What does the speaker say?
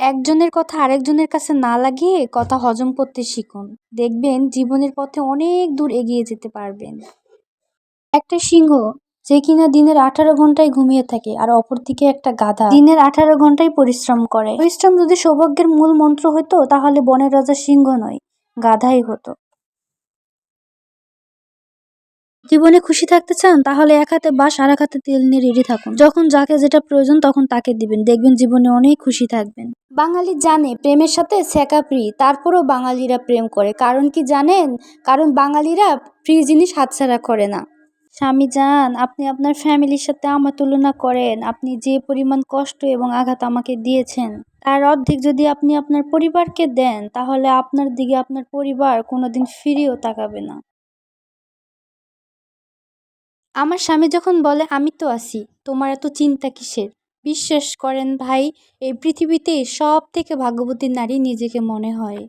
একজনের কথা আরেকজনের কাছে না লাগিয়ে কথা হজম করতে শিখুন। দেখবেন জীবনের পথে অনেক দূর এগিয়ে যেতে পারবেন। একটা সিংহ যে কিনা দিনের 18 ঘন্টায় ঘুমিয়ে থাকে, আর অপরদিকে একটা গাধা দিনের 18 ঘন্টায় পরিশ্রম করে। পরিশ্রম যদি সৌভাগ্যের মূল মন্ত্র হতো তাহলে বনের রাজা সিংহ নয়, গাধাই হতো। জীবনে খুশি থাকতে চান তাহলে এক হাতে বাঁশ আর এক হাতে তেল নিয়ে রেডি থাকুন। যখন যাকে যেটা প্রয়োজন তখন তাকে দিবেন, দেখবেন জীবনে অনেক খুশি থাকবেন। বাঙালি জানে প্রেমের সাথে ছেঁকা ফ্রি, তারপরও বাঙালিরা প্রেম করে। কারণ কি জানেন? কারণ বাঙালিরা ফ্রি জিনিস হাতছাড়া করে না। স্বামী যান, আপনি আপনার ফ্যামিলির সাথে আমার তুলনা করেন। আপনি যে পরিমাণ কষ্ট এবং আঘাত আমাকে দিয়েছেন তার অর্ধেক যদি আপনি আপনার পরিবারকে দেন তাহলে আপনার দিকে আপনার পরিবার কোনোদিন ফিরেও তাকাবে না। আমার স্বামী যখন বলে আমি তো আছি, তোমার এত চিন্তা কিসের, বিশ্বাস করেন ভাই, এই পৃথিবীতে সব থেকে ভাগ্যবতী নারী নিজেকে মনে হয়।